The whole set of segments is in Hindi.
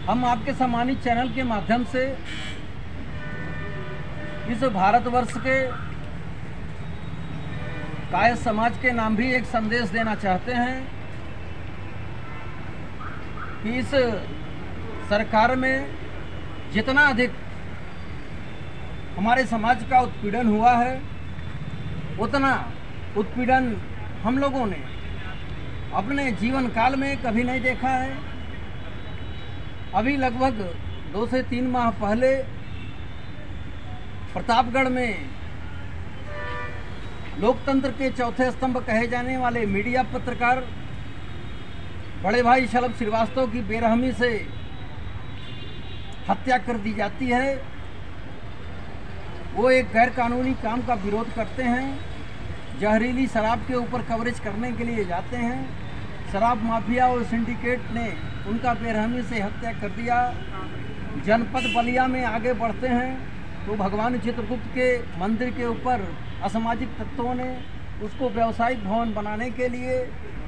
हम आपके सम्मानित चैनल के माध्यम से इस भारतवर्ष के कायस्थ समाज के नाम भी एक संदेश देना चाहते हैं कि इस सरकार में जितना अधिक हमारे समाज का उत्पीड़न हुआ है, उतना उत्पीड़न हम लोगों ने अपने जीवन काल में कभी नहीं देखा है। अभी लगभग 2 से 3 माह पहले प्रतापगढ़ में लोकतंत्र के चौथे स्तंभ कहे जाने वाले मीडिया पत्रकार बड़े भाई शलभ श्रीवास्तव की बेरहमी से हत्या कर दी जाती है। वो एक गैर कानूनी काम का विरोध करते हैं, जहरीली शराब के ऊपर कवरेज करने के लिए जाते हैं। शराब माफिया और सिंडिकेट ने उनका बेरहमी से हत्या कर दिया। जनपद बलिया में आगे बढ़ते हैं तो भगवान चित्रगुप्त के मंदिर के ऊपर असामाजिक तत्वों ने उसको व्यावसायिक भवन बनाने के लिए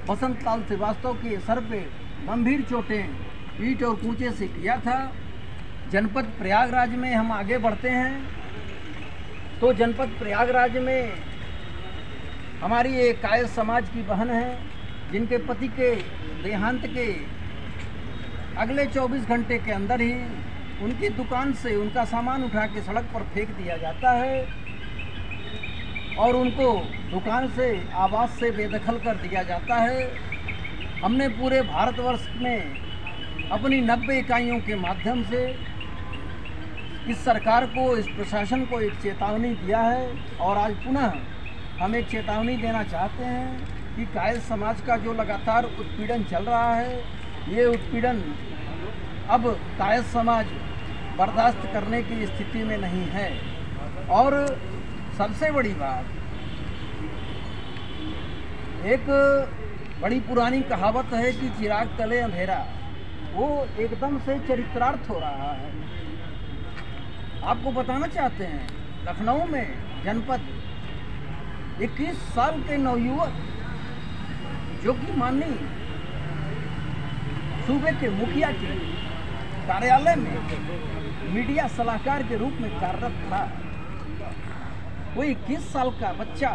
बसंत लाल श्रीवास्तव के सर पे गंभीर चोटें ईंट और कूचे से किया था। जनपद प्रयागराज में हम आगे बढ़ते हैं तो जनपद प्रयागराज में हमारी एक कायस्थ समाज की बहन है, जिनके पति के देहांत के अगले 24 घंटे के अंदर ही उनकी दुकान से उनका सामान उठा के सड़क पर फेंक दिया जाता है और उनको दुकान से आवास से बेदखल कर दिया जाता है। हमने पूरे भारतवर्ष में अपनी 90 इकाइयों के माध्यम से इस सरकार को, इस प्रशासन को एक चेतावनी दिया है और आज पुनः हम एक चेतावनी देना चाहते हैं कि कायस्थ समाज का जो लगातार उत्पीड़न चल रहा है, ये उत्पीड़न अब कायस्थ समाज बर्दाश्त करने की स्थिति में नहीं है। और सबसे बड़ी बात, एक बड़ी पुरानी कहावत है कि चिराग तले अंधेरा, वो एकदम से चरित्रार्थ हो रहा है। आपको बताना चाहते हैं, लखनऊ में जनपद 21 साल के नवयुवक जो कि माननीय सूबे के मुखिया के कार्यालय में मीडिया सलाहकार के रूप में कार्यरत था, वो 21 साल का बच्चा,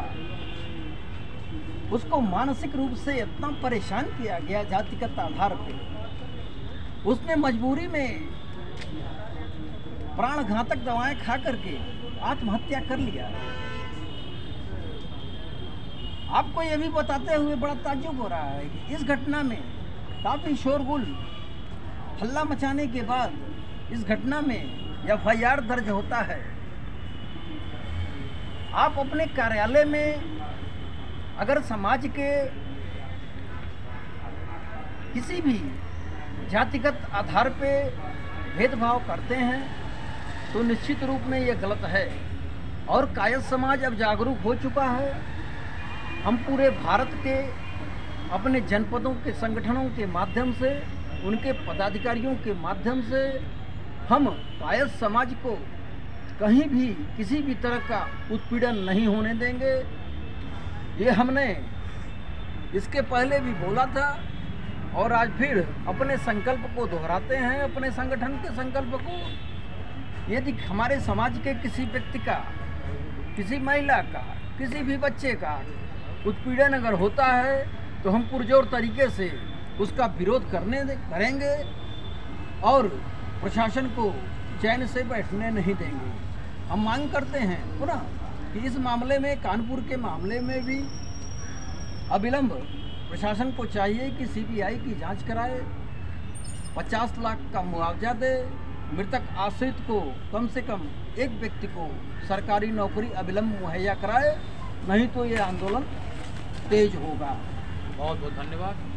उसको मानसिक रूप से इतना परेशान किया गया जातिगत आधार पे, उसने मजबूरी में प्राण घातक दवाएं खा करके आत्महत्या कर लिया। आपको ये भी बताते हुए बड़ा ताज्जुब हो रहा है कि इस घटना में काफ़ी शोरगुल हल्ला मचाने के बाद इस घटना में FIR दर्ज होता है। आप अपने कार्यालय में अगर समाज के किसी भी जातिगत आधार पे भेदभाव करते हैं तो निश्चित रूप में ये गलत है। और कायस्थ समाज अब जागरूक हो चुका है। हम पूरे भारत के अपने जनपदों के संगठनों के माध्यम से, उनके पदाधिकारियों के माध्यम से हम कायस्थ समाज को कहीं भी किसी भी तरह का उत्पीड़न नहीं होने देंगे। ये हमने इसके पहले भी बोला था और आज फिर अपने संकल्प को दोहराते हैं, अपने संगठन के संकल्प को। यदि हमारे समाज के किसी व्यक्ति का, किसी महिला का, किसी भी बच्चे का उत्पीड़न अगर होता है तो हम पुरजोर तरीके से उसका विरोध करेंगे और प्रशासन को चैन से बैठने नहीं देंगे। हम मांग करते हैं पुनः कि इस मामले में, कानपुर के मामले में भी अविलंब प्रशासन को चाहिए कि CBI की जांच कराए, 50 लाख का मुआवजा दे, मृतक आश्रित को कम से कम एक व्यक्ति को सरकारी नौकरी अविलंब मुहैया कराए, नहीं तो ये आंदोलन तेज होगा। बहुत बहुत धन्यवाद।